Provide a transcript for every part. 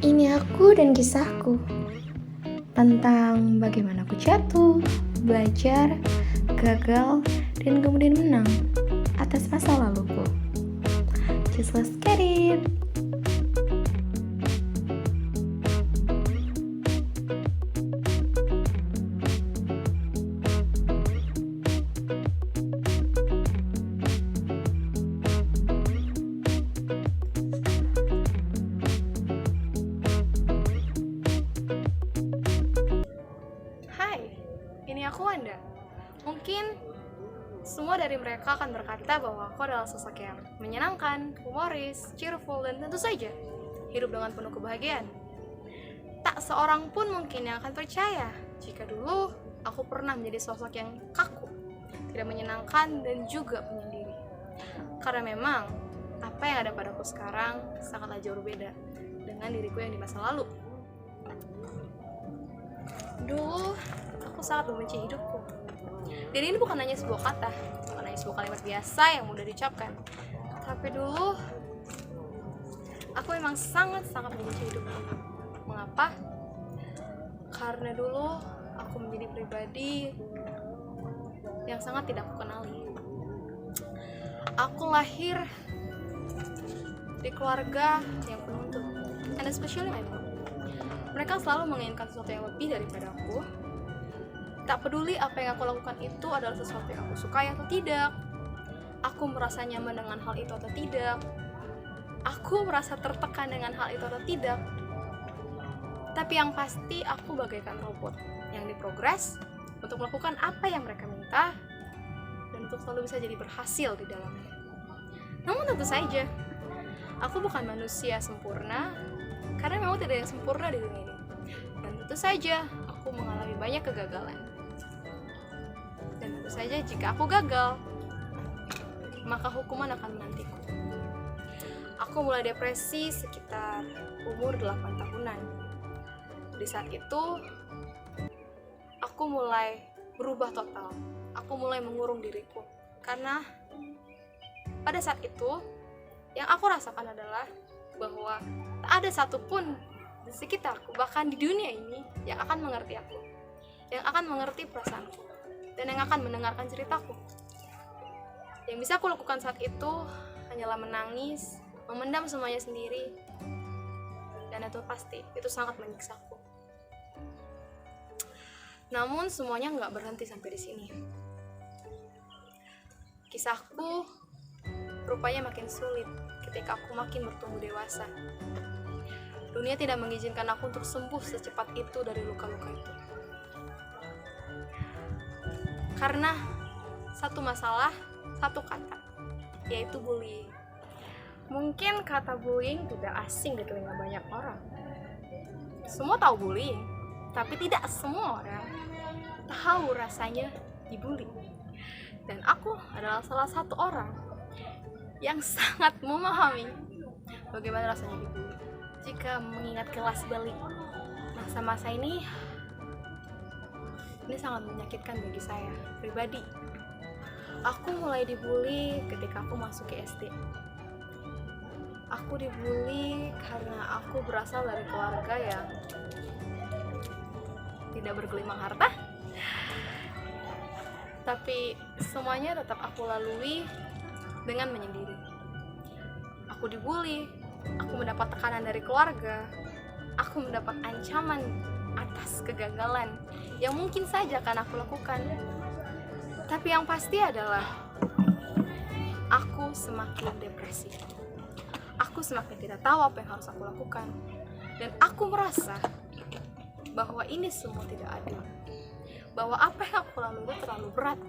Ini aku dan kisahku tentang bagaimana aku jatuh, belajar, gagal, dan kemudian menang atas masa laluku. Just let's get it! Hai, ini aku Wanda. Mungkin semua dari mereka akan berkata bahwa aku adalah sosok yang menyenangkan, humoris, cheerful, dan tentu saja hidup dengan penuh kebahagiaan. Tak seorang pun mungkin yang akan percaya jika dulu aku pernah menjadi sosok yang kaku, tidak menyenangkan, dan juga penyendiri. Karena memang apa yang ada padaku sekarang sangatlah jauh berbeda dengan diriku yang di masa lalu. Dulu aku sangat membenci hidupku. Dan ini bukan hanya sebuah kata, bukan hanya sebuah kalimat biasa yang mudah diucapkan. Tapi dulu aku memang sangat-sangat membenci hidupku. Mengapa? Karena dulu aku menjadi pribadi yang sangat tidak aku kenali. Aku lahir di keluarga yang penuntut, and especially my mom. Mereka selalu menginginkan sesuatu yang lebih daripada aku. Tak peduli apa yang aku lakukan itu adalah sesuatu yang aku sukai atau tidak. Aku merasa nyaman dengan hal itu atau tidak. Aku merasa tertekan dengan hal itu atau tidak. Tapi yang pasti aku bagaikan robot yang diprogres untuk melakukan apa yang mereka minta dan untuk selalu bisa jadi berhasil di dalamnya. Namun tentu saja, aku bukan manusia sempurna karena memang tidak ada yang sempurna di dunia ini. Dan tentu saja aku mengalami banyak kegagalan. Dan tentu saja jika aku gagal, maka hukuman akan menantiku. Aku mulai depresi sekitar umur 8 tahunan. Di saat itu, aku mulai berubah total. Aku mulai mengurung diriku. Karena pada saat itu, yang aku rasakan adalah bahwa tak ada satupun di sekitarku, bahkan di dunia ini, yang akan mengerti aku, yang akan mengerti perasaanku, dan yang akan mendengarkan ceritaku. Yang bisa aku lakukan saat itu hanyalah menangis, memendam semuanya sendiri, dan itu pasti, itu sangat menyiksaku. Namun semuanya nggak berhenti sampai di sini. Kisahku rupanya makin sulit ketika aku makin bertumbuh dewasa. Dunia tidak mengizinkan aku untuk sembuh secepat itu dari luka-luka itu. Karena satu masalah, satu kata, yaitu bullying. Mungkin kata bullying tidak asing di telinga banyak orang. Semua tahu bullying, tapi tidak semua orang tahu rasanya dibully. Dan aku adalah salah satu orang yang sangat memahami bagaimana rasanya dibully. Jika mengingat kelas balik masa-masa ini sangat menyakitkan bagi saya pribadi. Aku mulai dibully ketika aku masuk ke SD. Aku dibully karena aku berasal dari keluarga yang tidak bergelimang harta. Tapi semuanya tetap aku lalui dengan menyendiri. Aku dibully, aku mendapat tekanan dari keluarga, aku mendapat ancaman atas kegagalan yang mungkin saja akan aku lakukan. Tapi yang pasti adalah aku semakin depresi. Aku semakin tidak tahu apa yang harus aku lakukan. Dan aku merasa bahwa ini semua tidak adil. Bahwa apa yang aku lalui terlalu berat.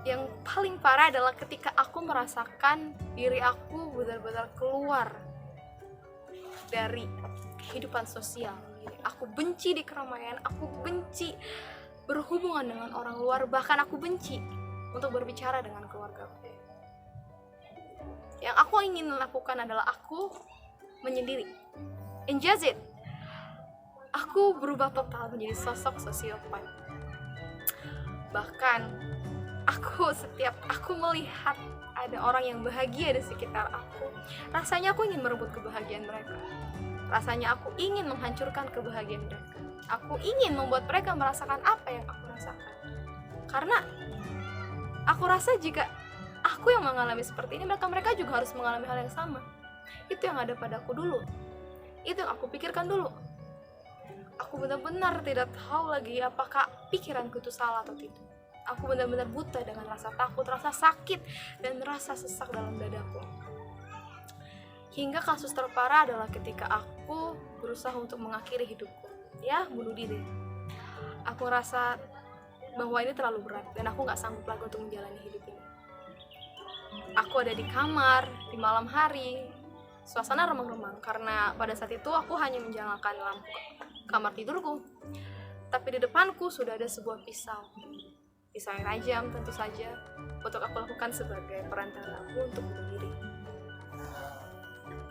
Yang paling parah adalah ketika aku merasakan diri aku benar-benar keluar dari kehidupan sosial. Aku benci di keramaian, aku benci berhubungan dengan orang luar, bahkan aku benci untuk berbicara dengan keluargaku. Yang aku ingin lakukan adalah aku menyendiri. And just it. Aku berubah total menjadi sosok sosiopat. Bahkan setiap aku melihat ada orang yang bahagia di sekitar aku, rasanya aku ingin merebut kebahagiaan mereka. Rasanya aku ingin menghancurkan kebahagiaan mereka. Aku ingin membuat mereka merasakan apa yang aku rasakan. Karena aku rasa jika aku yang mengalami seperti ini, mereka juga harus mengalami hal yang sama. Itu yang ada padaku dulu. Itu yang aku pikirkan dulu. Aku benar-benar tidak tahu lagi apakah pikiranku itu salah atau tidak. Aku benar-benar buta dengan rasa takut, rasa sakit, dan rasa sesak dalam dadaku. Hingga kasus terparah adalah ketika aku berusaha untuk mengakhiri hidupku. Ya, bunuh diri. Aku rasa bahwa ini terlalu berat dan aku gak sanggup lagi untuk menjalani hidup ini. Aku ada di kamar, di malam hari, suasana remang-remang, karena pada saat itu aku hanya menjalankan lampu kamar tidurku. Tapi di depanku sudah ada sebuah pisau yang tajam tentu saja, untuk aku lakukan sebagai perantara aku untuk bunuh diri.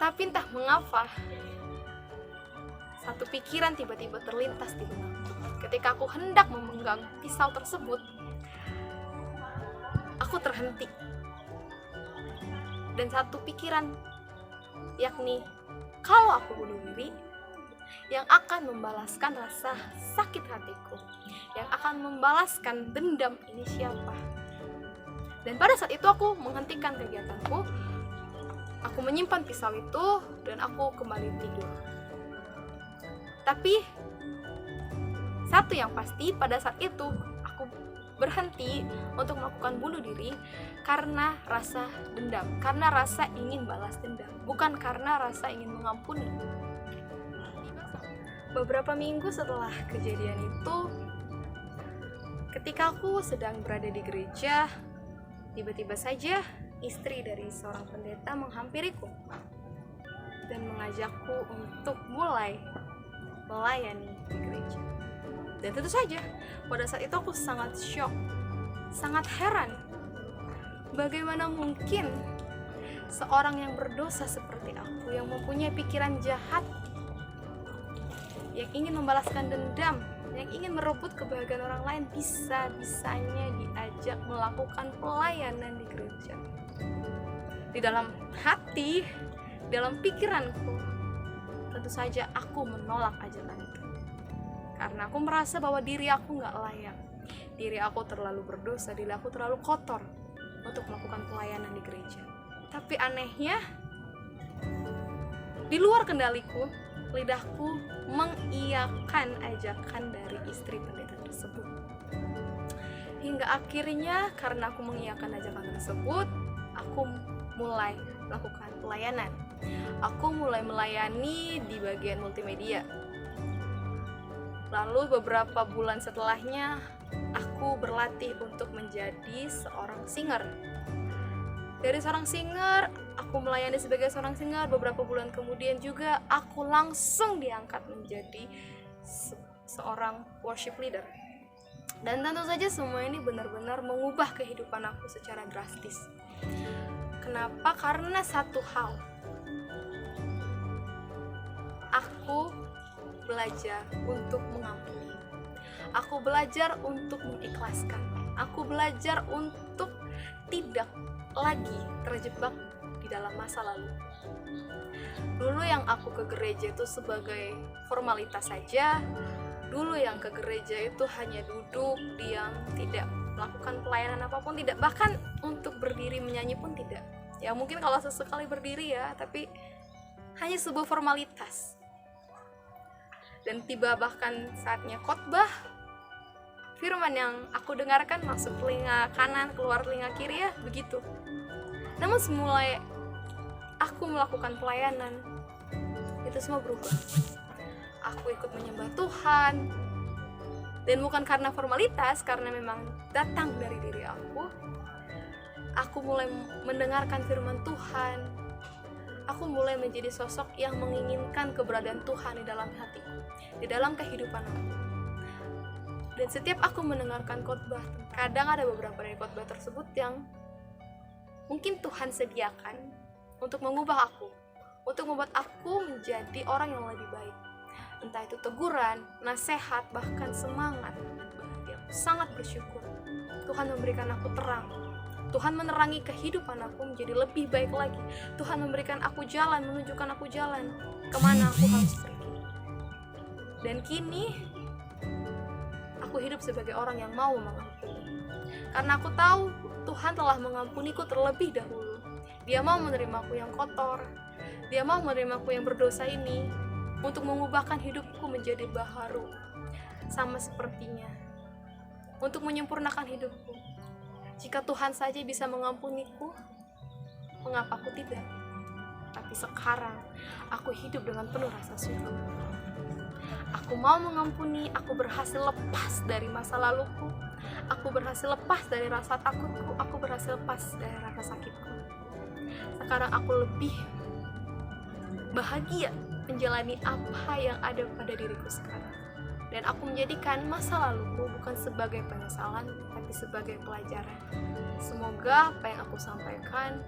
Tapi entah mengapa, satu pikiran tiba-tiba terlintas di benakku. Ketika aku hendak memegang pisau tersebut, aku terhenti. Dan satu pikiran, yakni kalau aku bunuh diri, yang akan membalaskan rasa sakit hatiku, yang akan membalaskan dendam ini siapa? Dan pada saat itu aku menghentikan kegiatanku, aku menyimpan pisau itu dan aku kembali tidur. Tapi satu yang pasti, pada saat itu aku berhenti untuk melakukan bunuh diri karena rasa dendam, karena rasa ingin balas dendam, bukan karena rasa ingin mengampuni. Beberapa minggu setelah kejadian itu, ketika aku sedang berada di gereja, tiba-tiba saja istri dari seorang pendeta menghampiriku dan mengajakku untuk mulai melayani di gereja. Dan tentu saja pada saat itu aku sangat shock, sangat heran. Bagaimana mungkin seorang yang berdosa seperti aku, yang mempunyai pikiran jahat, yang ingin membalaskan dendam, yang ingin merebut kebahagiaan orang lain, bisa-bisanya diajak melakukan pelayanan di gereja. Di dalam hati, dalam pikiranku, tentu saja aku menolak ajakan itu. Karena aku merasa bahwa diri aku gak layak, diri aku terlalu berdosa, diri aku terlalu kotor untuk melakukan pelayanan di gereja. Tapi anehnya, di luar kendaliku, lidahku mengiyakan ajakan dari istri pendeta tersebut. Hingga akhirnya karena aku mengiyakan ajakan tersebut, aku mulai melakukan pelayanan. Aku mulai melayani di bagian multimedia. Lalu beberapa bulan setelahnya, aku berlatih untuk menjadi seorang singer. Dari seorang singer, aku melayani sebagai seorang singer. Beberapa bulan kemudian juga aku langsung diangkat menjadi seorang worship leader. Dan tentu saja semua ini benar-benar mengubah kehidupan aku secara drastis. Kenapa? Karena satu hal, aku belajar untuk mengampuni. Aku belajar untuk mengikhlaskan. Aku belajar untuk tidak lagi terjebak di dalam masa lalu. Dulu yang aku ke gereja itu sebagai formalitas saja. Dulu yang ke gereja itu hanya duduk, diam, tidak melakukan pelayanan apapun, tidak, bahkan untuk berdiri menyanyi pun tidak. Ya mungkin kalau sesekali berdiri ya, tapi hanya sebuah formalitas. Dan tiba bahkan saatnya khotbah, firman yang aku dengarkan masuk telinga kanan, keluar telinga kiri, ya begitu. Namun semulai aku melakukan pelayanan, itu semua berubah. Aku ikut menyembah Tuhan, dan bukan karena formalitas, karena memang datang dari diri aku. Aku mulai mendengarkan firman Tuhan. Aku mulai menjadi sosok yang menginginkan keberadaan Tuhan di dalam hatiku, di dalam kehidupan aku. Dan setiap aku mendengarkan khotbah, kadang ada beberapa dari khotbah tersebut yang mungkin Tuhan sediakan untuk mengubah aku, untuk membuat aku menjadi orang yang lebih baik. Entah itu teguran, nasihat, bahkan semangat. Aku sangat bersyukur Tuhan memberikan aku terang Tuhan menerangi kehidupan aku menjadi lebih baik lagi. Tuhan memberikan aku jalan, menunjukkan aku jalan kemana aku harus pergi. Dan kini aku hidup sebagai orang yang mau mengampuni, karena aku tahu Tuhan telah mengampuniku terlebih dahulu. Dia mau menerimaku yang kotor, Dia mau menerimaku yang berdosa ini, untuk mengubahkan hidupku menjadi baharu, sama sepertinya, untuk menyempurnakan hidupku. Jika Tuhan saja bisa mengampuniku, mengapa aku tidak? Tapi sekarang aku hidup dengan penuh rasa syukur. Aku mau mengampuni, aku berhasil lepas dari masa laluku, aku berhasil lepas dari rasa takutku, aku berhasil lepas dari rasa sakitku. Sekarang aku lebih bahagia menjalani apa yang ada pada diriku sekarang. Dan aku menjadikan masa laluku bukan sebagai penyesalan, tapi sebagai pelajaran. Semoga apa yang aku sampaikan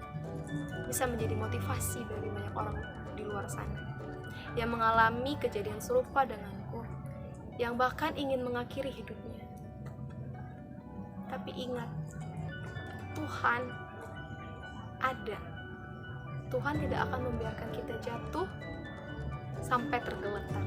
bisa menjadi motivasi bagi banyak orang di luar sana yang mengalami kejadian serupa denganku, yang bahkan ingin mengakhiri hidupnya. Tapi ingat, Tuhan ada. Tuhan tidak akan membiarkan kita jatuh sampai tergeletak.